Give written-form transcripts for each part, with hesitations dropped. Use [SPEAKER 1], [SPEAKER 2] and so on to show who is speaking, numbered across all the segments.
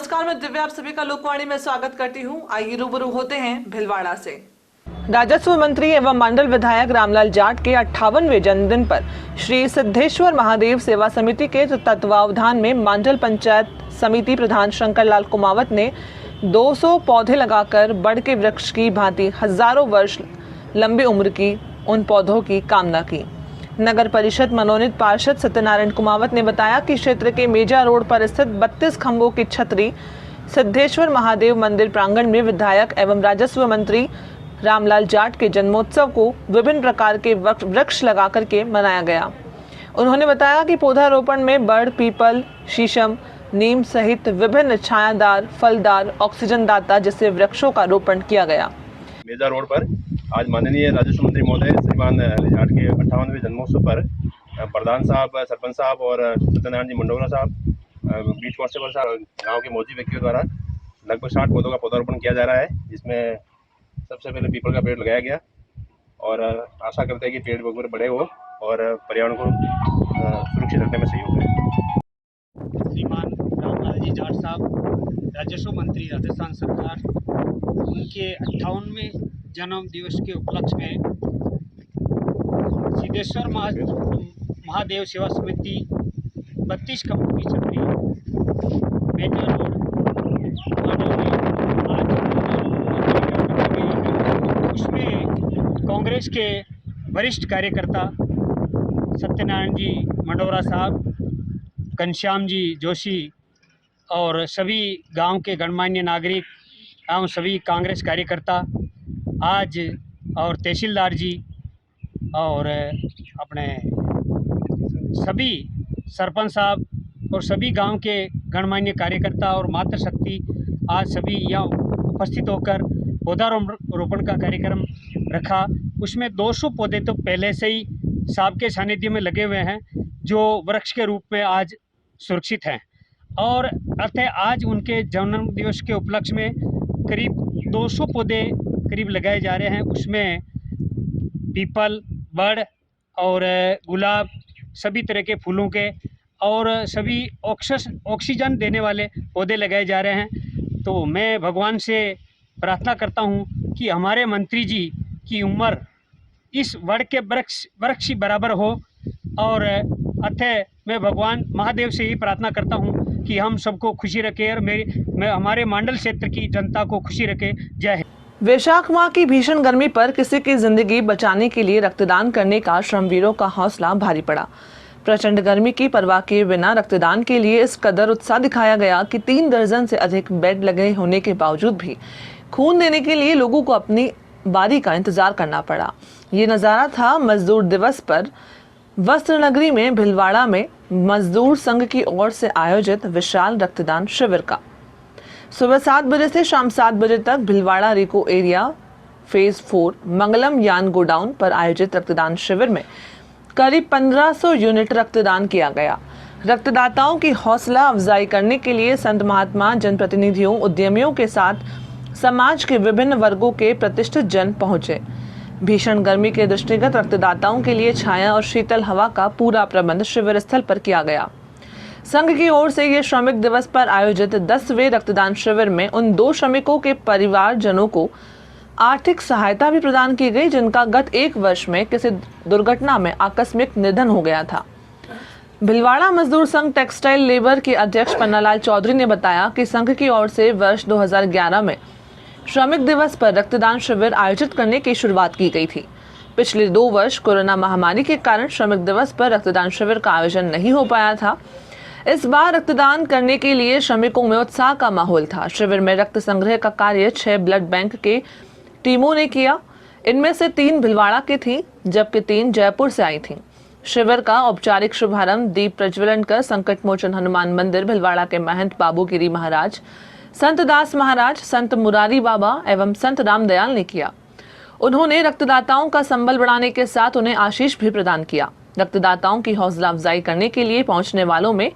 [SPEAKER 1] नमस्कार, मैं दिव्या आप सभी का लोकवाणी में स्वागत करती हूँ। आइए रूबरू होते हैं भिलवाड़ा से। राजस्व मंत्री एवं मंडल विधायक रामलाल जाट के 58वें जन्मदिन पर श्री सिद्धेश्वर महादेव सेवा समिति के तत्वावधान में मंडल पंचायत समिति प्रधान शंकरलाल कुमावत ने 200 पौधे लगाकर बड़ के वृक्ष की भांति हजारों वर्ष लंबी उम्र की उन पौधों की कामना की। नगर परिषद मनोनीत पार्षद सत्यनारायण कुमावत ने बताया कि क्षेत्र के मेजा रोड पर स्थित 32 खंभों की छतरी सिद्धेश्वर महादेव मंदिर प्रांगण में विधायक एवं राजस्व मंत्री रामलाल जाट के जन्मोत्सव को विभिन्न प्रकार के वृक्ष लगाकर के मनाया गया। उन्होंने बताया कि पौधारोपण में बड़, पीपल, शीशम, नीम सहित विभिन्न छायादार, फलदार, ऑक्सीजन दाता जैसे वृक्षों का रोपण किया गया।
[SPEAKER 2] मेजा रोड पर आज माननीय राजस्व मंत्री महोदय श्रीमान जाट के 58वें जन्मोत्सव पर प्रधान साहब, सरपंच साहब और सत्यनारायण जी मंडोरा साहब, बीट कांस्टेबल साहब, गांव के मौजूद व्यक्तियों द्वारा लगभग 60 पौधों का पौधारोपण किया जा रहा है, जिसमें सबसे पहले पीपल का पेड़ लगाया गया और आशा करते हैं कि पेड़ वगैरह बड़े हो और पर्यावरण को सुरक्षित रखने में सहयोग करें।
[SPEAKER 3] श्रीमान रामलाल जी जाट साहब राजस्व मंत्री राजस्थान सरकार, उनके 58वें जन्म दिवस के उपलक्ष्य में सिद्धेश्वर महादेव सेवा समिति 32 खंभों की छतरी मेजा रोड उसमें कांग्रेस के वरिष्ठ कार्यकर्ता सत्यनारायण जी मंडोरा साहब, घनश्याम जी जोशी और सभी गांव के गणमान्य नागरिक एवं सभी कांग्रेस कार्यकर्ता आज और तहसीलदार जी और अपने सभी सरपंच साहब और सभी गांव के गणमान्य कार्यकर्ता और मातृशक्ति आज सभी यहाँ उपस्थित होकर पौधारोपण का कार्यक्रम रखा। उसमें 200 पौधे तो पहले से ही साहब के सानिध्य में लगे हुए हैं, जो वृक्ष के रूप में आज सुरक्षित हैं और अर्थ है आज उनके जन्म दिवस के उपलक्ष्य में करीब 200 पौधे करीब लगाए जा रहे हैं। उसमें पीपल, बड़ और गुलाब, सभी तरह के फूलों के और सभी ऑक्सीजन देने वाले पौधे लगाए जा रहे हैं। तो मैं भगवान से प्रार्थना करता हूं कि हमारे मंत्री जी की उम्र इस वड़ के वृक्ष बराबर हो और अतः मैं भगवान महादेव से ही प्रार्थना करता हूं कि हम सबको खुशी रखे और मैं हमारे मंडल क्षेत्र की जनता को खुशी रखे। जय हिंद।
[SPEAKER 1] वैशाख माह की भीषण गर्मी पर किसी की जिंदगी बचाने के लिए रक्तदान करने का श्रमवीरों का हौसला भारी पड़ा। प्रचंड गर्मी की परवाह किए बिना रक्तदान के लिए इस कदर उत्साह दिखाया गया कि 3 दर्जन से अधिक बेड लगे होने के बावजूद भी खून देने के लिए लोगों को अपनी बारी का इंतजार करना पड़ा। ये नजारा था मजदूर दिवस पर वस्त्र नगरी में भिलवाड़ा में मजदूर संघ की ओर से आयोजित विशाल रक्तदान शिविर का। सुबह 7 बजे से शाम 7 बजे तक भिलवाड़ा रिको एरिया फेज 4 मंगलम यान गोडाउन पर आयोजित रक्तदान शिविर में करीब 1500 यूनिट रक्तदान किया गया। रक्तदाताओं की हौसला अफजाई करने के लिए संत महात्मा, जनप्रतिनिधियों, उद्यमियों के साथ समाज के विभिन्न वर्गों के प्रतिष्ठित जन पहुंचे। भीषण गर्मी के दृष्टिगत रक्तदाताओं के लिए छाया और शीतल हवा का पूरा प्रबंध शिविर स्थल पर किया गया। संघ की ओर से ये श्रमिक दिवस पर आयोजित 10वें रक्तदान शिविर में उन 2 श्रमिकों के परिवारजनों को आर्थिक सहायता भी प्रदान की गई जिनका गत 1 वर्ष में किसी दुर्घटना में आकस्मिक निधन हो गया था। भिलवाड़ा मजदूर संघ टेक्सटाइल लेबर के अध्यक्ष पन्नालाल चौधरी ने बताया कि संघ की ओर से वर्ष 2011 में श्रमिक दिवस पर रक्तदान शिविर आयोजित करने की शुरुआत की गई थी। पिछले 2 वर्ष कोरोना महामारी के कारण श्रमिक दिवस पर रक्तदान शिविर का आयोजन नहीं हो पाया था। इस बार रक्तदान करने के लिए श्रमिकों में उत्साह का माहौल था। शिविर में रक्त संग्रह का कार्य 6 ब्लड बैंक के टीमों ने किया। इनमें से 3 भिलवाड़ा की थी जबकि 3 जयपुर से आई थीं। शिविर का औपचारिक शुभारंभ दीप प्रज्वलन कर संकट मोचन हनुमान मंदिर भिलवाड़ा के महंत बाबूगिरी महाराज, संत दास महाराज, संत मुरारी बाबा एवं संत रामदयाल ने किया। उन्होंने रक्तदाताओं का संबल बढ़ाने के साथ उन्हें आशीष भी प्रदान किया। रक्तदाताओं की हौसला अफजाई करने के लिए पहुंचने वालों में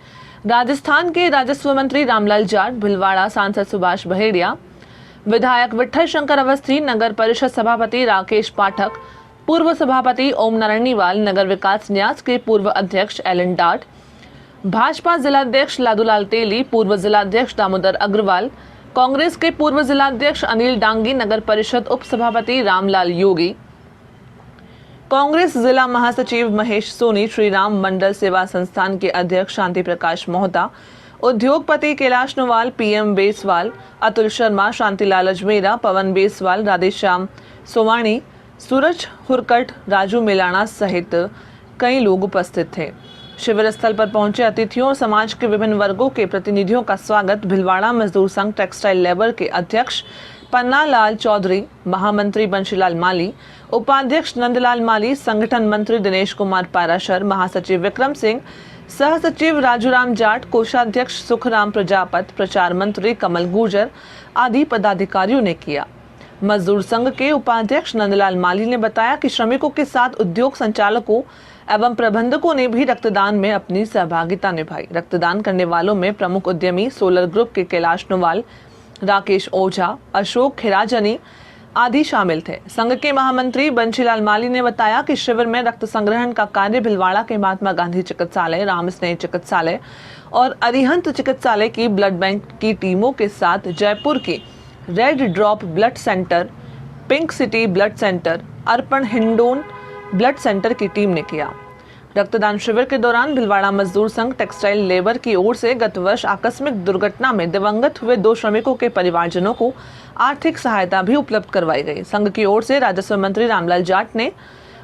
[SPEAKER 1] राजस्थान के राजस्व मंत्री रामलाल जाट, भिलवाड़ा सांसद सुभाष बहेड़िया, विधायक विठल शंकर अवस्थी, नगर परिषद सभापति राकेश पाठक, पूर्व सभापति ओम नारायणीवाल, नगर विकास न्यास के पूर्व अध्यक्ष एलन डाट, भाजपा जिलाध्यक्ष लादूलाल तेली, पूर्व जिलाध्यक्ष दामोदर अग्रवाल, कांग्रेस के पूर्व जिलाध्यक्ष अनिल डांगी, नगर परिषद उप सभापति रामलाल योगी, कांग्रेस जिला महासचिव महेश सोनी, श्री राम मंडल सेवा संस्थान के अध्यक्ष शांति प्रकाश मोहता, उद्योगपति कैलाश नोवाल, पीएम बेसवाल, अतुल शर्मा, शांतिलाल अजमेरा, पवन बेसवाल, राधेश्याम सोवाणी, सूरज हुरकट, राजू मिलाना सहित कई लोग उपस्थित थे। शिविर स्थल पर पहुंचे अतिथियों और समाज के विभिन्न वर्गों के प्रतिनिधियों का स्वागत भिलवाड़ा मजदूर संघ टेक्सटाइल लेबर के अध्यक्ष पन्ना लाल चौधरी, महामंत्री बंशीलाल माली, उपाध्यक्ष नंदलाल माली, संगठन मंत्री दिनेश कुमार पाराशर, महासचिव विक्रम सिंह, सह सचिव राजूराम जाट, कोषाध्यक्ष सुखराम प्रजापत, प्रचार मंत्री कमल गुर्जर आदि पदाधिकारियों ने किया। मजदूर संघ के उपाध्यक्ष नंदलाल माली ने बताया कि श्रमिकों के साथ उद्योग संचालकों एवं प्रबंधकों ने भी रक्तदान में अपनी सहभागिता निभाई। रक्तदान करने वालों में प्रमुख उद्यमी सोलर ग्रुप के कैलाश नोवाल, राकेश ओझा, अशोक खिराजनी आदि शामिल थे। संघ के महामंत्री बंशीलाल माली ने बताया कि शिविर में रक्त संग्रहण का कार्य भिलवाड़ा के महात्मा गांधी चिकित्सालय, राम स्नेह चिकित्सालय और अरिहंत चिकित्सालय की ब्लड बैंक की टीमों के साथ जयपुर की red drop blood centre, pink city blood centre, Arpan Hindon blood centre की टीम ने किया। रक्तदान शिविर के दौरान भिलवाड़ा मजदूर संघ टेक्सटाइल लेबर की ओर से गत वर्ष आकस्मिक दुर्घटना में दिवंगत हुए 2 श्रमिकों के परिवारजनों को आर्थिक सहायता भी उपलब्ध करवाई गई। संघ की ओर से राजस्व मंत्री रामलाल जाट ने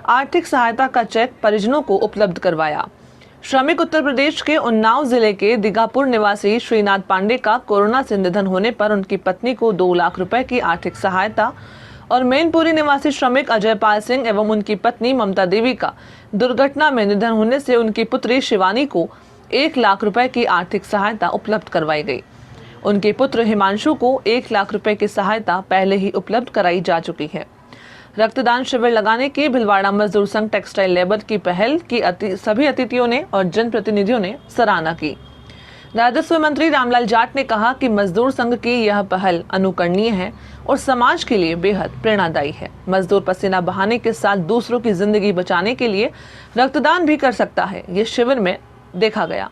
[SPEAKER 1] आर्थिक सहायता का चेक परिजनों को उपलब्ध करवाया। श्रमिक उत्तर प्रदेश के उन्नाव जिले के दिगापुर निवासी श्रीनाथ पांडे का कोरोना से निधन होने पर उनकी पत्नी को 2 लाख रुपए की आर्थिक सहायता और मैनपुरी निवासी श्रमिक अजय पाल सिंह एवं उनकी पत्नी ममता देवी का दुर्घटना में निधन होने से उनकी पुत्री शिवानी को 1 लाख रुपए की आर्थिक सहायता उपलब्ध करवाई गई। उनके पुत्र हिमांशु को 1 लाख रुपए की सहायता पहले ही उपलब्ध कराई जा चुकी है। रक्तदान शिविर लगाने की भिलवाड़ा मजदूर संघ टेक्सटाइल लेबर की पहल की सभी अतिथियों ने और जनप्रतिनिधियों ने सराहना की। राजस्व मंत्री रामलाल जाट ने कहा कि मजदूर संघ की यह पहल अनुकरणीय है और समाज के लिए बेहद प्रेरणादायी है। मजदूर पसीना बहाने के साथ दूसरों की जिंदगी बचाने के लिए रक्तदान भी कर सकता है, ये शिविर में देखा गया।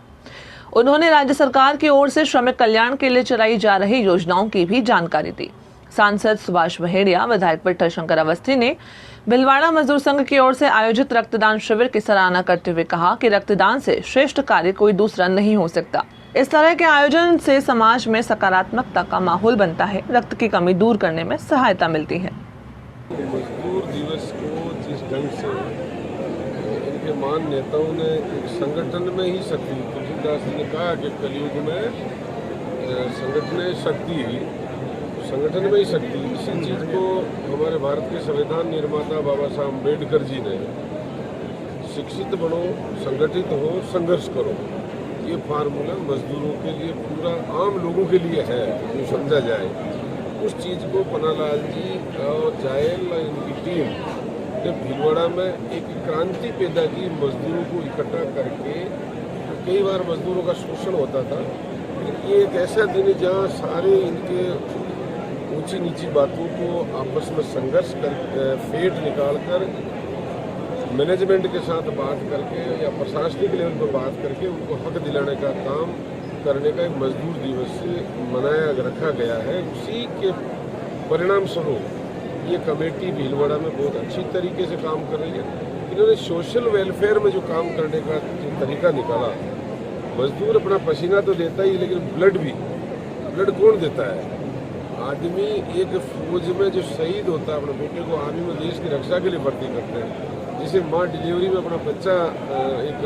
[SPEAKER 1] उन्होंने राज्य सरकार की ओर से श्रमिक कल्याण के लिए चलाई जा रही योजनाओं की भी जानकारी दी। सांसद सुभाष बहेड़िया, विधायक विठल शंकर अवस्थी ने भिलवाड़ा मजदूर संघ की ओर से आयोजित रक्तदान शिविर की सराहना करते हुए कहा कि रक्तदान से श्रेष्ठ कार्य कोई दूसरा नहीं हो सकता। इस तरह के आयोजन से समाज में सकारात्मकता का माहौल बनता है, रक्त की कमी दूर करने में सहायता मिलती है।
[SPEAKER 4] मजदूर दिवस को जिस ढंग से इनके महान नेताओं ने एक संगठन में ही शक्ति, तुलसीदास जी ने कहा कि कलयुग में संगठन शक्ति, संगठन में ही शक्ति। इसी चीज़ को हमारे भारत के संविधान निर्माता बाबा साहब अम्बेडकर जी ने शिक्षित बनो, संगठित हो, संघर्ष करो, ये फार्मूला मजदूरों के लिए, पूरा आम लोगों के लिए है जो समझा जाए। उस चीज़ को पन्नालाल जी और जायल इनकी टीम ने भिलवाड़ा में एक क्रांति पैदा की, मजदूरों को इकट्ठा करके। कई बार मजदूरों का शोषण होता था, लेकिन ये एक ऐसा दिन है जहाँ सारे इनके ऊंची नीची बातों को आपस में संघर्ष कर फेट निकाल कर मैनेजमेंट के साथ बात करके या प्रशासनिक लेवल पर बात करके उनको हक दिलाने का काम करने का एक मजदूर दिवस मनाया रखा गया है। उसी के परिणाम स्वरूप ये कमेटी भीलवाड़ा में बहुत अच्छी तरीके से काम कर रही है। इन्होंने सोशल वेलफेयर में जो काम करने का जो तरीका निकाला, मजदूर अपना पसीना तो देता ही, लेकिन ब्लड कौन देता है? आदमी एक फौज में जो शहीद होता है, अपने बेटे को आर्मी में देश की रक्षा के लिए भर्ती करते हैं। जिसे माँ डिलीवरी में अपना बच्चा एक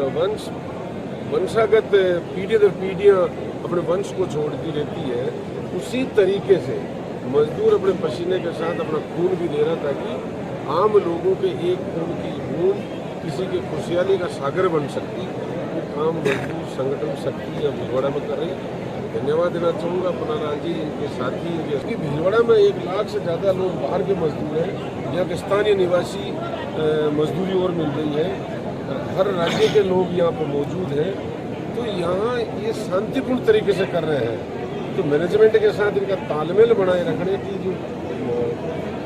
[SPEAKER 4] वंशागत पीढ़ी दर पीढ़ियाँ अपने वंश को छोड़ती रहती है, उसी तरीके से मजदूर अपने पसीने के साथ अपना खून भी दे रहा, ताकि आम लोगों के एक खून की बूंद किसी के खुशहाली का सागर बन सकती। वो काम मजदूर संगठन शक्ति या भिलवाड़ा में कर रही। धन्यवाद देना चाहूँगा पन्नालाल जी, इनके साथी। इनके भिलवाड़ा में 1 लाख से ज़्यादा लोग बाहर के मजदूर हैं, यहाँ के स्थानीय निवासी मजदूरी और मिल रही है, हर राज्य के लोग यहाँ पर मौजूद हैं। तो यहाँ ये शांतिपूर्ण तरीके से कर रहे हैं। तो मैनेजमेंट के साथ इनका तालमेल बनाए रखने की जो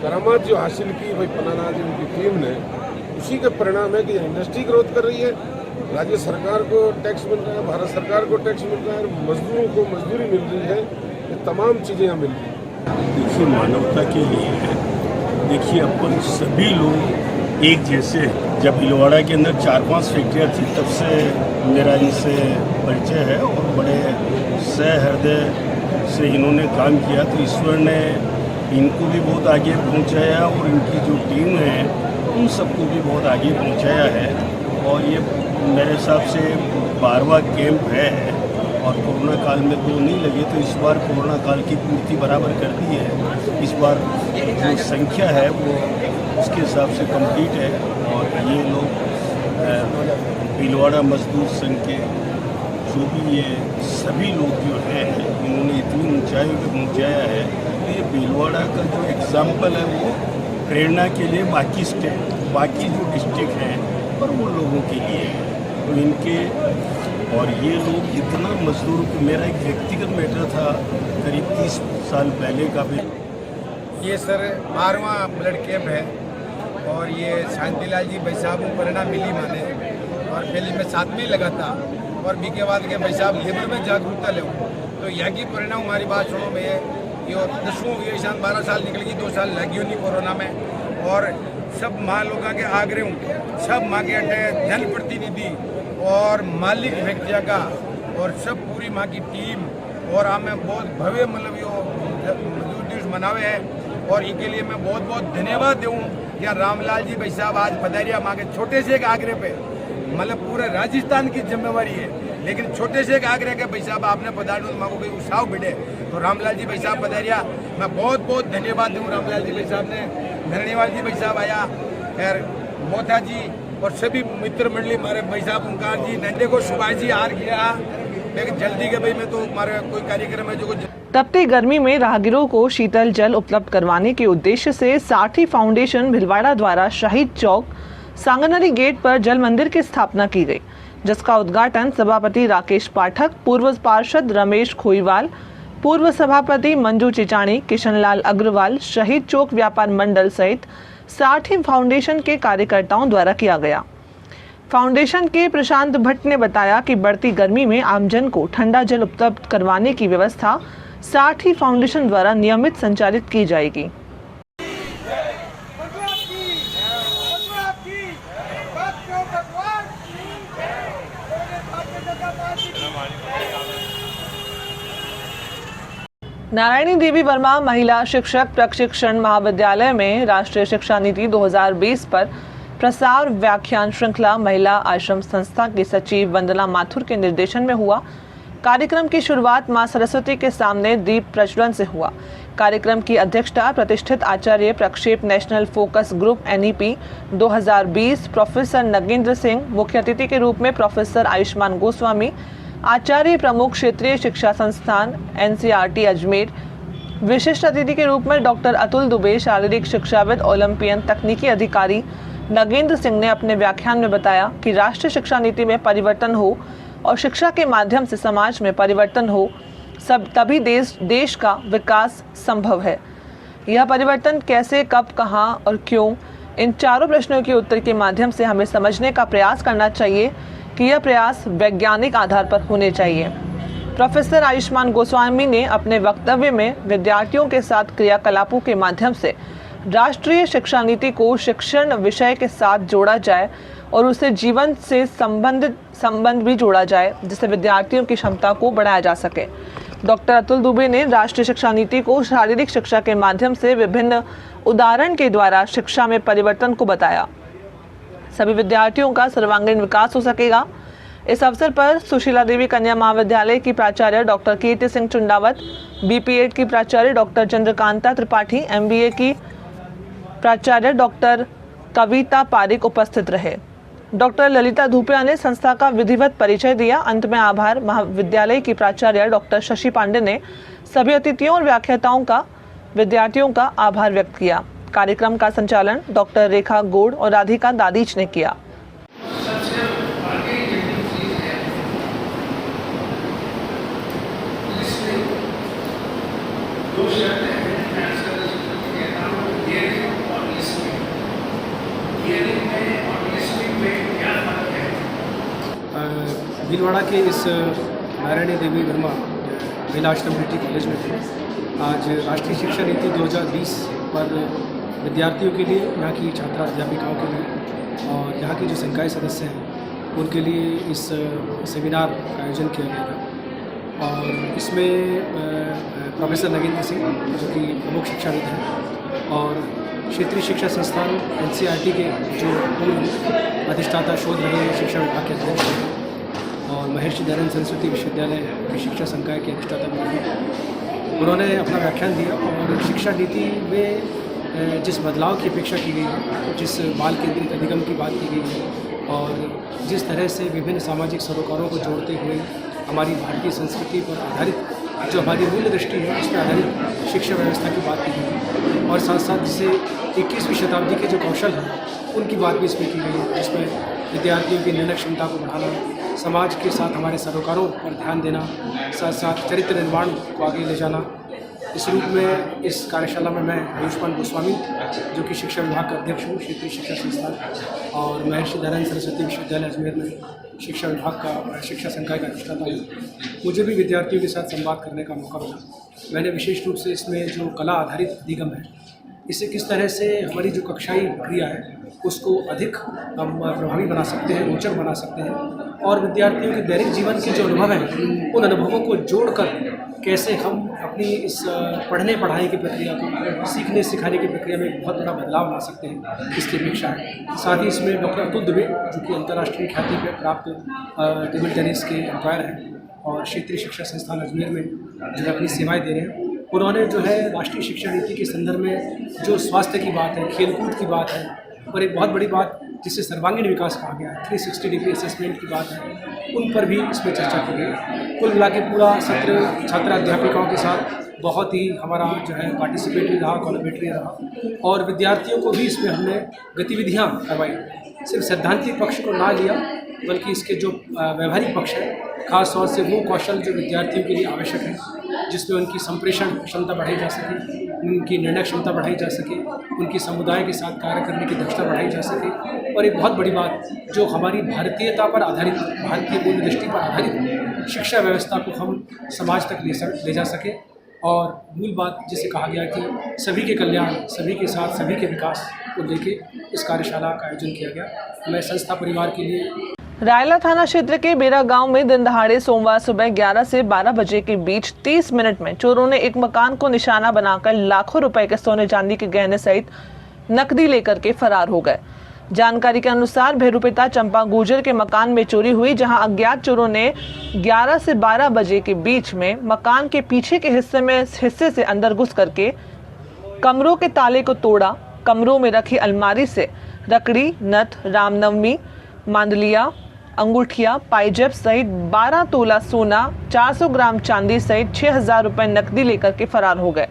[SPEAKER 4] करामात जो हासिल की भाई पन्नालाल जी उनकी टीम ने, उसी का परिणाम है कि इंडस्ट्री ग्रोथ कर रही है, राज्य सरकार को टैक्स मिल रहा है, भारत सरकार को टैक्स मिल रहा है, मजदूरों को मजदूरी मिल रही है, ये तमाम चीज़ें यहाँ मिल रही हैं।
[SPEAKER 5] देखिए, मानवता के लिए देखिए अपन सभी लोग एक जैसे हैं। जब भीलवाड़ा के अंदर 4-5 फैक्ट्रियाँ थी तब से मेरा इनसे परिचय है और बड़े सहृदय से इन्होंने काम किया, तो ईश्वर ने इनको भी बहुत आगे पहुंचाया और इनकी जो टीम है उन सबको भी बहुत आगे पहुंचाया है। और ये मेरे हिसाब से 12वां कैंप है और कोरोना काल में तो नहीं लगे, तो इस बार कोरोना काल की पूर्ति बराबर कर दी है। इस बार जो संख्या है वो उसके हिसाब से कंप्लीट है। और ये लोग भीलवाड़ा मजदूर संघ के जो भी ये सभी लोग जो हैं इन्होंने इतनी ऊंचाई पे पहुँचाया है, तो ये भीलवाड़ा का जो एग्जाम्पल है वो प्रेरणा के लिए बाकी जो डिस्ट्रिक्ट हैं और वो लोगों के लिए है। तो इनके और ये लोग इतना मजदूर को, मेरा एक व्यक्तिगत मैटर था करीब 30 साल पहले का भी।
[SPEAKER 6] ये सर 12वां ब्लड कैंप है और ये शांतिलाल जी भाई साहब को परिणाम मिली माने और पहले मैं 7 में लगा था और बी के बाद के भाई साहब लेबर में जागरूकता ले, तो यहाँ की परिणाम हमारी बात सुनो में ये 10वां ये शाम 12 साल निकल गई, 2 साल लगी नहीं कोरोना में। और सब माँ लोगों के आग्रह सब माँ के अड्डे जनप्रतिनिधि और मालिक फैक्ट्रिया का और सब पूरी माँ की टीम और हमें बहुत भव्य मतलब यो मजदूर दिवस मनावे है और इनके लिए मैं बहुत बहुत धन्यवाद दूँ। या रामलाल जी भाई साहब आज पधारिया माँ के छोटे से एक आग्रह पे, मतलब पूरे राजस्थान की जिम्मेवारी है, लेकिन छोटे से एक आग्रह के भाई साहब आपने पधारो तो माँ को कोई उत्साह भिड़े, तो रामलाल जी भाई साहब पधारिया, मैं बहुत बहुत धन्यवाद दूँ रामलाल जी भाई साहब ने। धन्यवाद जी भाई साहब आया खैर मोथा जी और सभी मित्र मंडली हमारे भाई साहब ओंकार जी नंदे को सुभाष जी हार गया, लेकिन जल्दी के भाई में तो हमारे कोई कार्यक्रम है जो
[SPEAKER 1] तपती गर्मी में राहगीरों को शीतल जल उपलब्ध करवाने के उद्देश्य से साठी फाउंडेशन भिलवाड़ा द्वारा शहीद चौक सांगनरी गेट पर जल मंदिर की स्थापना की गई, जिसका उद्घाटन सभापति राकेश पाठक, पूर्व पार्षद रमेश खोईवाल, पूर्व सभापति मंजू चिचाणी, किशनलाल अग्रवाल, शहीद चौक व्यापार मंडल सहित साठी फाउंडेशन के कार्यकर्ताओं द्वारा किया गया। फाउंडेशन के प्रशांत भट्ट ने बताया कि बढ़ती गर्मी में आमजन को ठंडा जल उपलब्ध करवाने की व्यवस्था साठी फाउंडेशन द्वारा नियमित संचालित की जाएगी। नारायणी देवी वर्मा महिला शिक्षक प्रशिक्षण महाविद्यालय में राष्ट्रीय शिक्षा नीति 2020 पर प्रसार व्याख्यान श्रृंखला महिला आश्रम संस्था की सचिव वंदना माथुर के निर्देशन में हुआ। कार्यक्रम की शुरुआत मां सरस्वती के सामने दीप प्रज्वलन से हुआ। कार्यक्रम की अध्यक्षता प्रतिष्ठित आचार्य प्रक्षेप national focus group NEP 2020 professor Nagendra Singh, मुख्य अतिथि के रूप में प्रोफेसर आयुष्मान गोस्वामी, आचार्य प्रमुख क्षेत्रीय शिक्षा संस्थान NCERT अजमेर, विशिष्ट अतिथि के रूप में डॉक्टर अतुल दुबे, शारीरिक शिक्षाविद, ओलंपियन तकनीकी अधिकारी नगेंद्र सिंह ने अपने व्याख्यान में बताया कि राष्ट्रीय शिक्षा नीति में परिवर्तन हो और शिक्षा के माध्यम से समाज में परिवर्तन हो, सब तभी देश का विकास संभव है। यह परिवर्तन कैसे, कब, कहां और क्यों, इन चारों प्रश्नों के उत्तर के माध्यम से हमें समझने का प्रयास करना चाहिए कि यह प्रयास वैज्ञानिक आधार पर होने चाहिए। प्रोफेसर आयुष्मान गोस्वामी ने अपने वक्तव्य में विद्यार्थियों के साथ क्रियाकलापों के माध्यम से राष्ट्रीय शिक्षा नीति को शिक्षण विषय के साथ जोड़ा जाए और उसे जीवन से संबंध भी जोड़ा जाए, जिससे विद्यार्थियों की क्षमता को बढ़ाया जा सके। डॉक्टर अतुल दुबे ने राष्ट्रीय शिक्षा नीति को शारीरिक शिक्षा के माध्यम से विभिन्न उदाहरण के द्वारा शिक्षा में परिवर्तन को बताया। सभी विद्यार्थियों का सर्वांगीण विकास हो सकेगा। इस अवसर पर सुशीला देवी कन्या महाविद्यालय की प्राचार्य डॉक्टर कीर्ति सिंह चुंडावत, BP8 की प्राचार्य डॉक्टर चंद्रकांता त्रिपाठी, MBA की प्राचार्य डॉक्टर कविता पारिक उपस्थित रहे। डॉक्टर ललिता धूपिया ने संस्था का विधिवत परिचय दिया। अंत में आभार महाविद्यालय की प्राचार्य डॉक्टर शशि पांडे ने सभी अतिथियों और व्याख्याताओं का, विद्यार्थियों का आभार व्यक्त किया। कार्यक्रम का संचालन डॉक्टर रेखा गोड़ और राधिका दादीच ने किया।
[SPEAKER 7] भीलवाड़ा के इस नारायणी देवी वर्मा महिला आश्रम टी कॉलेज में आज राष्ट्रीय शिक्षा नीति 2020 पर विद्यार्थियों के लिए, यहाँ की छात्रा अध्यापिकाओं के लिए और यहाँ की जो संकाय सदस्य हैं उनके लिए इस सेमिनार का आयोजन किया गया था। और इसमें प्रोफेसर नगेंद्र सिंह जो कि प्रमुख शिक्षाविद हैं और क्षेत्रीय शिक्षा संस्थान NCERT के जो पूर्व अधिष्ठाता शोध रहे शिक्षा विभाग के अध्यक्ष हैं और महर्षि दयानंद सरस्वती विश्वविद्यालय की शिक्षा संकाय के अधिष्ठाता भी रहे, उन्होंने अपना व्याख्यान दिया और शिक्षा नीति में जिस बदलाव की अपेक्षा की गई है, जिस बाल केंद्रित अधिगम की बात की गई है और जिस तरह से विभिन्न सामाजिक सरोकारों को जोड़ते हुए हमारी भारतीय संस्कृति पर आधारित जो हमारी मूल दृष्टि है उस पर आधारित शिक्षा व्यवस्था की बात की गई और साथ साथ जिससे 21वीं शताब्दी के जो कौशल हैं उनकी बात भी इसमें की गई है, जिसमें विद्यार्थियों की निर्णय क्षमता को बढ़ाना, समाज के साथ हमारे सरोकारों पर ध्यान देना, साथ साथ चरित्र निर्माण को आगे ले जाना। इस रूप में इस कार्यशाला में मैं आयुष्मान गोस्वामी जो कि शिक्षा विभाग का अध्यक्ष हूँ क्षेत्रीय शिक्षा संस्थान और महर्षि दयानंद सरस्वती विश्वविद्यालय अजमेर में शिक्षा विभाग का शिक्षा संकाय का अधिष्ठाता हूँ। मुझे भी विद्यार्थियों के साथ संवाद करने का मौका मिला। मैंने विशेष रूप से इसमें जो कला आधारित अधिगम है, इसे किस तरह से हमारी जो कक्षाई प्रक्रिया है उसको अधिक हम प्रभावी बना सकते हैं, रोचक बना सकते हैं और विद्यार्थियों के दैनिक जीवन के जो अनुभव हैं उन अनुभवों को जोड़कर कैसे हम अपनी इस पढ़ने पढ़ाई की प्रक्रिया को, सीखने सिखाने की प्रक्रिया में बहुत बड़ा बदलाव ला सकते हैं, इसकी अपेक्षा है। साथ ही इसमें डॉक्टर अतुल दुबे जो कि अंतर्राष्ट्रीय ख्याति पर प्राप्त टेबल टेनिस के एम्पायर हैं और क्षेत्रीय शिक्षा संस्थान अजमेर में जो है अपनी सेवाएँ दे रहे हैं, उन्होंने जो है राष्ट्रीय शिक्षा नीति के संदर्भ में जो स्वास्थ्य की बात है, खेलकूद की बात है और एक बहुत बड़ी बात जिसे सर्वांगीण विकास कहा गया है, 360 डिग्री असेसमेंट की बात है, उन पर भी इसमें चर्चा की गई। कुल मिला के पूरा सत्र छात्र अध्यापिकाओं के साथ बहुत ही हमारा जो है पार्टिसिपेटरी रहा, कोलैबोरेटरी रहा और विद्यार्थियों को भी इसमें हमने गतिविधियाँ करवाई। सिर्फ सैद्धांतिक पक्ष को ना लिया बल्कि इसके जो व्यवहारिक पक्ष है, खास तौर से वो कौशल जो विद्यार्थियों के लिए आवश्यक है, जिसमें उनकी संप्रेषण क्षमता बढ़ाई जा सके, उनकी निर्णय क्षमता बढ़ाई जा सके, उनकी समुदाय के साथ कार्य करने की दक्षता बढ़ाई जा सके और एक बहुत बड़ी बात जो हमारी भारतीयता पर आधारित, भारतीय मूल्य दृष्टि पर आधारित शिक्षा व्यवस्था को हम समाज तक ले जा सके और मूल बात जिसे कहा गया कि सभी के कल्याण, सभी के साथ सभी के विकास को लेके इस कार्यशाला का आयोजन किया गया। मैं संस्था परिवार के लिए
[SPEAKER 1] रायला थाना क्षेत्र के बेरा गांव में दिन दहाड़े सोमवार सुबह 11 से 12 बजे के बीच 30 मिनट में चोरों ने एक मकान को निशाना बनाकर लाखों रुपए के सोने चांदी के गहने सहित नकदी लेकर के फरार हो गए। जानकारी के अनुसार भेरूपिता चंपा गुर्जर के मकान में चोरी हुई, जहां अज्ञात चोरों ने 11 से 12 बजे के बीच में मकान के पीछे के हिस्से से अंदर घुस करके कमरों के ताले को तोड़ा। कमरों में रखी अलमारी से रकड़ी, नथ, रामनवमी, मांदलिया, अंगूठिया, पाइजेब सहित 12 तोला सोना, 400 ग्राम चांदी सहित 6000 रुपए नकदी लेकर के फरार हो गए।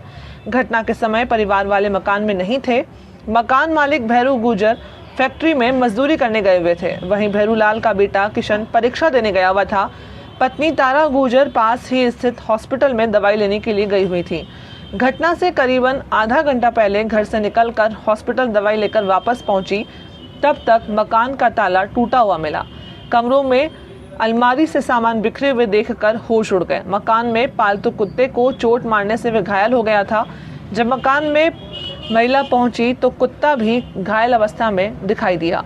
[SPEAKER 1] घटना के समय परिवार वाले मकान में नहीं थे। मकान मालिक भैरू गुर्जर फैक्ट्री में मजदूरी करने गए हुए थे। वहीं भैरूलाल का बेटा किशन परीक्षा देने गया हुआ था। पत्नी तारा गुर्जर पास ही स्थित हॉस्पिटल में दवाई लेने के लिए गई हुई थी। घटना से करीबन आधा घंटा पहले घर से निकलकर हॉस्पिटल दवाई लेकर वापस पहुंची, तब तक मकान का ताला टूटा हुआ मिला। कमरों में अलमारी से सामान बिखरे हुए देखकर होश उड़ गए। मकान में पालतू कुत्ते को चोट मारने से वह घायल हो गया था। जब मकान में महिला पहुंची तो कुत्ता भी घायल अवस्था में दिखाई दिया।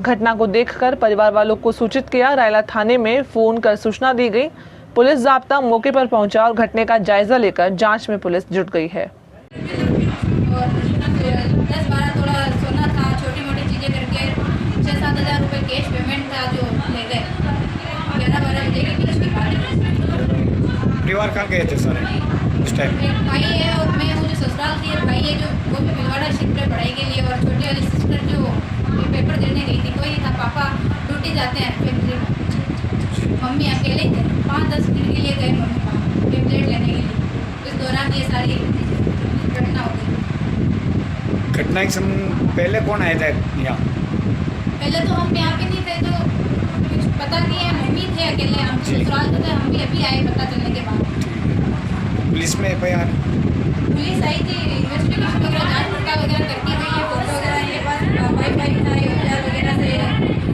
[SPEAKER 1] घटना को देखकर परिवार वालों को सूचित किया। रायला थाने में फोन कर सूचना दी गई। पुलिस जाब्ता मौके पर पहुंचा और घटने का जायजा लेकर जांच में पुलिस जुट गई है।
[SPEAKER 8] और 10-12 तोला सोना था, छोटी मोटी चीज़ें करके 6-7 हज़ार रुपये कैश पेमेंट था जो ले गए। 11-12 बजे के बीच की बात है।
[SPEAKER 7] परिवार कहाँ गए थे सर उस टाइम?
[SPEAKER 8] एक भाई है और मैं हूँ जो ससुराल की भाई है जो वो भी भिलवाड़ा शिफ्ट है पढ़ाई के लिए और छोटी वाली सिस्टर जो पेपर देने गई थी कोई था। पापा ड्यूटी जाते हैं फैक्ट्री में, मम्मी अकेले थे। 5-10 मिनट के लिए गए मम्मी टेबलेट लेने के लिए। इस दौरान ये सारी घटना हो गई।
[SPEAKER 7] घटना के समय पहले कौन आया था यहाँ?
[SPEAKER 8] पहले तो हम यहाँ पे नहीं थे तो कुछ पता नहीं है, मम्मी थे अकेले, हम ससुराल तो थे, हम भी अभी आए पता चलने के बाद।
[SPEAKER 7] पुलिस में FIR?
[SPEAKER 8] पुलिस आई थी, इन्वेस्टिगेशन वगैरह जांच पड़ताल वगैरह करती गई है। फोटो वगैरह इनके पास वाईफाई था, औजार वगैरह से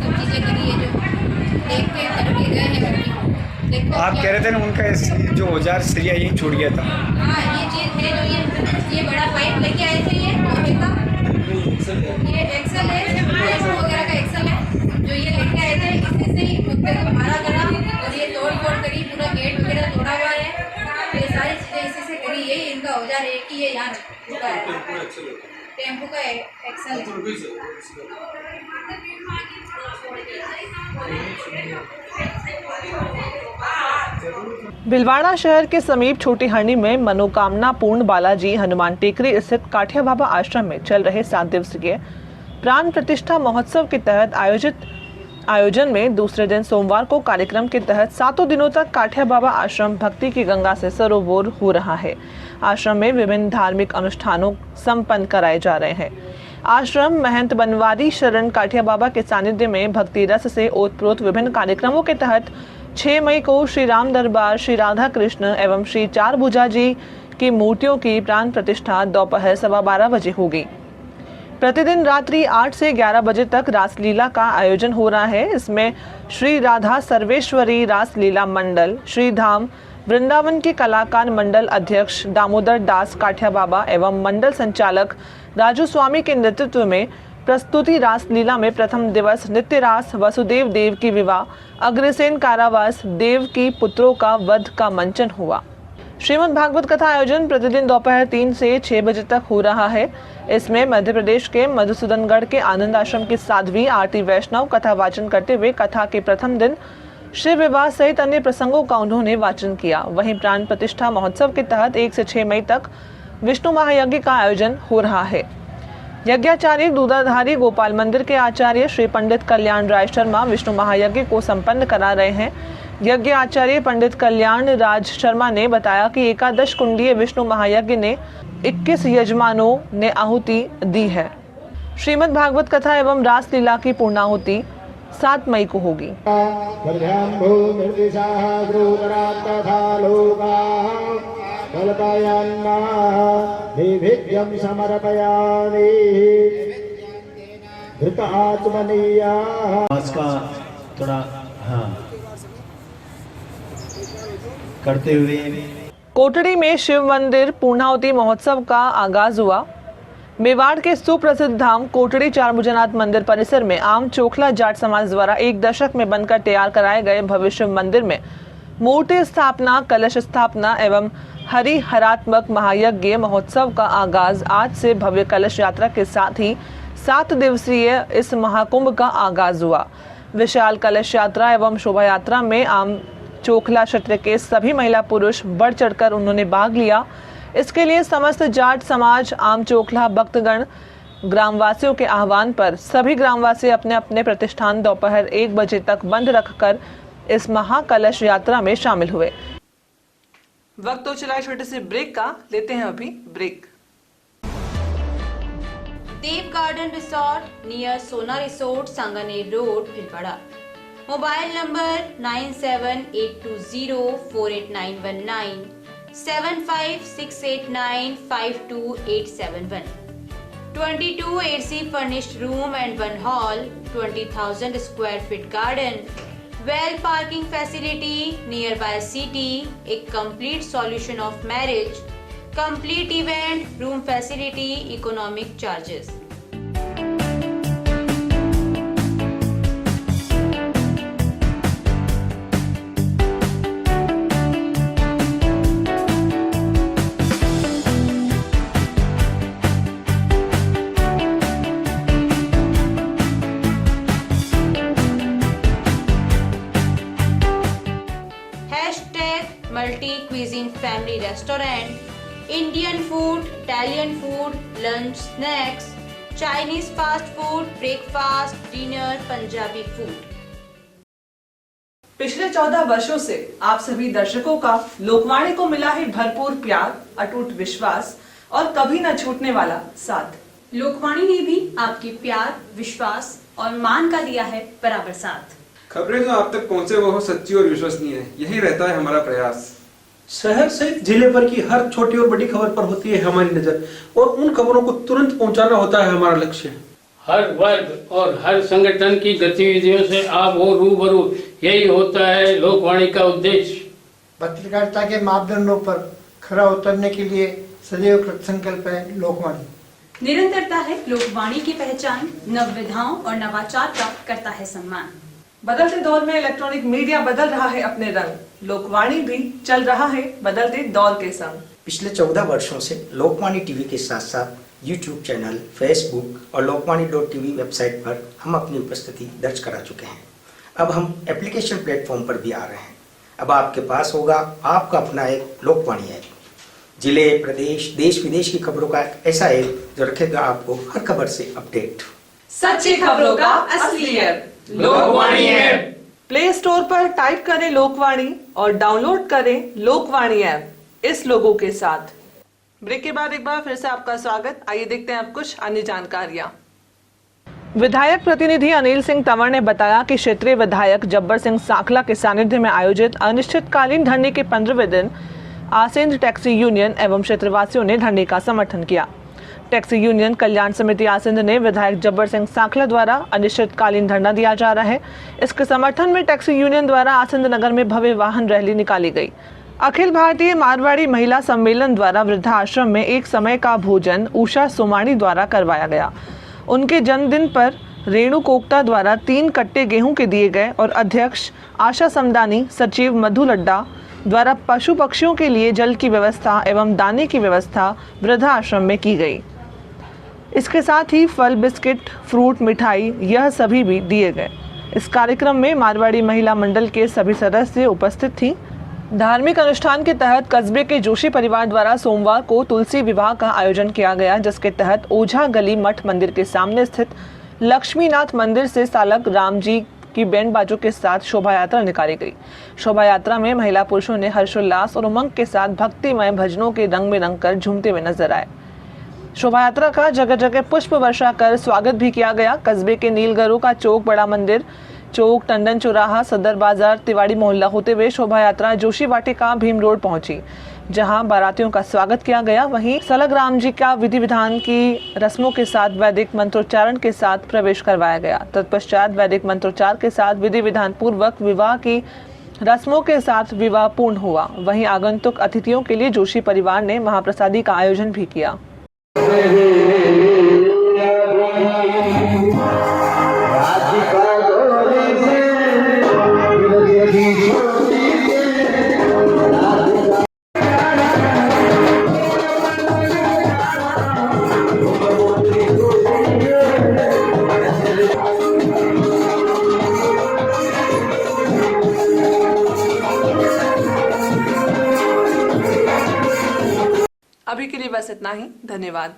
[SPEAKER 8] सब चीज़ें करी है जो देख के करके गए हैं मम्मी। देखो
[SPEAKER 7] आप कह रहे थे ना उनका जो औजार सरिया यही छूट गया था।
[SPEAKER 8] हाँ, ये चीज़ है जो ये बड़ा पाइप लेके आए थे, ये लोहे का, ये एक्सल है, आईफोन वगैरह का एक्सल है जो ये लेके आए थे। इसी से ही कुत्ते को मारा करा और ये तोड़ करी, पूरा गेट वगैरह तोड़ा हुआ है। ये सारी चीज़ें इसी से करी, यही इनका औजार है कि ये यहाँ रुका है। टेम्पो का एक्सल है।
[SPEAKER 1] भिलवाड़ा शहर के समीप छोटी हरनी में मनोकामना पूर्ण बालाजी हनुमान टेकरी स्थित काठिया बाबा आश्रम में चल रहे 7 दिवसीय प्राण प्रतिष्ठा महोत्सव के तहत आयोजन में दूसरे दिन सोमवार को कार्यक्रम के तहत 7 दिनों तक काठिया बाबा आश्रम भक्ति की गंगा से सरोवर हो रहा है। आश्रम में विभिन्न धार्मिक अनुष्ठानों संपन्न कराए जा रहे हैं। आश्रम महंत बनवारी शरण काठिया बाबा के सानिध्य में भक्ति रस से ओतप्रोत विभिन्न कार्यक्रमों के तहत 6 मई को श्री राम दरबार, श्री राधा कृष्ण एवं श्री चार भुजा जी की मूर्तियों की प्राण प्रतिष्ठा दोपहर 12:15 बजे होगी। प्रतिदिन रात्रि 8 से 11 बजे तक रासलीला का आयोजन हो रहा है। इसमें श्री राधा सर्वेश्वरी रासलीला मंडल, श्री धाम वृंदावन के कलाकार मंडल अध्यक्ष दामोदर दास काठिया बाबा एवं मंडल संचालक राजू स्वामी के नेतृत्व में प्रस्तुति रासलीला में प्रथम दिवस नित्य रास वसुदेव देव की विवाह, अग्रसेन कारावास, देव की पुत्रों का वध का मंचन हुआ। श्रीमद् भागवत कथा आयोजन प्रतिदिन दोपहर 3 से 6 बजे तक हो रहा है। इसमें मध्य प्रदेश के मधुसूदनगढ़ के आनंद आश्रम की साध्वी आरती वैष्णव कथा वाचन करते हुए कथा के प्रथम दिन शिव विवाह सहित अन्य प्रसंगों का उन्होंने वाचन किया। वहीं प्राण प्रतिष्ठा महोत्सव के तहत 1 से 6 मई तक विष्णु महायज्ञ का आयोजन हो रहा है। यज्ञाचार्य दूधाधारी गोपाल मंदिर के आचार्य श्री पंडित कल्याण राय शर्मा विष्णु महायज्ञ को संपन्न करा रहे हैं। यज्ञ आचार्य पंडित कल्याण राज शर्मा ने बताया कि 11 कुंडीय विष्णु महायज्ञ ने 21 यजमानों ने आहुति दी है। श्रीमद् भागवत कथा एवं रासलीला की पूर्णाहुति 7 मई को होगी।
[SPEAKER 9] थोड़ा हाँ करते हुए
[SPEAKER 1] कोटड़ी में शिव मंदिर पूर्णाहुति महोत्सव का आगाज हुआ। मेवाड़ के सुप्रसिद्ध धाम कोटड़ी चारभुजनाथ मंदिर परिसर में आम चोखला जाट समाज द्वारा 1 दशक में बनकर तैयार कराए गए भव्य शिव मंदिर में मूर्ति स्थापना, कलश स्थापना एवं हरिहरात्मक महायज्ञ महोत्सव का आगाज आज से भव्य कलश यात्रा के साथ ही 7 दिवसीय इस महाकुंभ का आगाज हुआ। विशाल कलश यात्रा एवं शोभा यात्रा में आम चोखला क्षेत्र के सभी महिला पुरुष बढ़ चढ़कर उन्होंने भाग लिया। इसके लिए समस्त जाट समाज, आम चोखला भक्तगण, ग्रामवासियों के आह्वान पर सभी ग्रामवासी अपने अपने प्रतिष्ठान दोपहर 1 बजे तक बंद रखकर इस महाकलश यात्रा में शामिल हुए। वक्त तो चला छोटे से ब्रेक का, लेते हैं अभी ब्रेक।
[SPEAKER 10] देव गार्डन रिसोर्ट नियर सोना resort, Sanganer road, Bhilwara. Mobile number 9782048919 7568952871। 22 AC furnished room and 1 hall, 20,000 square feet garden, well parking facility nearby city, a complete solution of marriage, complete event, room facility, economic charges. Multi cuisine family restaurant, Indian food, Italian food, lunch, snacks, Chinese fast food, breakfast, dinner, Punjabi food.
[SPEAKER 1] पिछले 14 वर्षों से आप सभी दर्शकों का लोकवाणी को मिला है भरपूर प्यार, अटूट विश्वास और कभी न छूटने वाला साथ।
[SPEAKER 10] लोकवाणी ने भी आपकी प्यार, विश्वास और मान का दिया है बराबर साथ।
[SPEAKER 11] खबरें जो आप तक पहुंचे वो हो सच्ची और विश्वसनीय है, यही रहता है हमारा प्रयास।
[SPEAKER 7] शहर सहित जिले भर की हर छोटी और बड़ी खबर पर होती है हमारी नजर और उन खबरों को तुरंत पहुंचाना होता है हमारा लक्ष्य।
[SPEAKER 12] हर वर्ग और हर संगठन की गतिविधियों से आप हो रूबरू, यही होता है लोकवाणी का उद्देश्य।
[SPEAKER 13] पत्रकारिता के मापदंडों पर खरा उतरने के लिए सदैव कृतसंकल्प है लोकवाणी।
[SPEAKER 14] निरंतरता है लोकवाणी की पहचान, नव विधाओं और नवाचार का करता है सम्मान।
[SPEAKER 1] बदलते दौर में इलेक्ट्रॉनिक मीडिया बदल रहा है अपने रंग, लोकवाणी भी चल रहा है बदलते दौर के संग।
[SPEAKER 15] पिछले 14 वर्षों से लोकवाणी टीवी के साथ साथ यूट्यूब चैनल, फेसबुक और लोकवाणी.tv वेबसाइट पर हम अपनी उपस्थिति दर्ज करा चुके हैं। अब हम एप्लीकेशन प्लेटफॉर्म पर भी आ रहे हैं। अब आपके पास होगा आपका अपना एक लोकवाणी ऐप, जिले, प्रदेश, देश विदेश की खबरों का ऐसा ऐप जो रखेगा आपको हर खबर से अपडेट।
[SPEAKER 1] सच्ची खबरों का असली app
[SPEAKER 12] Lokvani app.
[SPEAKER 1] Play store पर टाइप करें लोकवाणी और डाउनलोड करें लोकवाणी ऐप इस लोगों के साथ। ब्रेक के बाद एक बार फिर से आपका स्वागत। आइए देखते हैं अब कुछ अन्य जानकारियां। विधायक प्रतिनिधि अनिल सिंह तंवर ने बताया कि क्षेत्रीय विधायक जब्बर सिंह साखला के सानिध्य में आयोजित अनिश्चितकालीन धरने के 15वें दिन आसेंद्र टैक्सी यूनियन एवं क्षेत्रवासियों ने धरने का समर्थन किया। टैक्सी यूनियन कल्याण समिति आसेंद्र ने विधायक जब्बर सिंह साखला द्वारा अनिश्चितकालीन धरना दिया जा रहा है, इसके समर्थन में टैक्सी यूनियन द्वारा आसेंद्र नगर में भव्य वाहन रैली निकाली गई। अखिल भारतीय मारवाड़ी महिला सम्मेलन द्वारा वृद्धाश्रम में एक समय का भोजन उषा सोमाणी द्वारा करवाया गया। उनके जन्मदिन पर रेणु कोक्ता द्वारा 3 कट्टे गेहूं के दिए गए और अध्यक्ष आशा समदानी, सचिव मधु लड्डा द्वारा पशु पक्षियों के लिए जल की व्यवस्था एवं दाने की व्यवस्था वृद्धाश्रम में की गई। इसके साथ ही फल, बिस्किट, फ्रूट, मिठाई यह सभी भी दिए गए। इस कार्यक्रम में मारवाड़ी महिला मंडल के सभी सदस्य उपस्थित थीं। धार्मिक अनुष्ठान के तहत कस्बे के जोशी परिवार द्वारा सोमवार को तुलसी विवाह का आयोजन किया गया, जिसके तहत ओझा गली मठ मंदिर के सामने स्थित लक्ष्मीनाथ मंदिर से सालक राम जी की बैंड बाजों के साथ शोभा यात्रा निकाली गई। शोभा यात्रा में महिला पुरुषों ने हर्षोल्लास और उमंग के साथ भक्तिमय भजनों के रंग में रंग कर झूमते हुए नजर आए। शोभा यात्रा का जगह जगह पुष्प वर्षा कर स्वागत भी किया गया। कस्बे के नीलगरू का चौक, बड़ा मंदिर चौक, टंडन चौराहा, सदर बाजार, तिवाड़ी मोहल्ला होते हुए शोभा यात्रा जोशी वाटिका, भीम रोड पहुंची, जहां बारातियों का स्वागत किया गया। वहीं सलग राम जी का विधि विधान की रस्मों के साथ वैदिक मंत्रोच्चारण के साथ प्रवेश करवाया गया। तत्पश्चात वैदिक मंत्रोच्चार के साथ विधि विधान पूर्वक विवाह की रस्मों के साथ विवाह पूर्ण हुआ। वहीं आगंतुक अतिथियों के लिए जोशी परिवार ने महाप्रसादी का आयोजन भी किया। अभी के लिए बस इतना ही। धन्यवाद।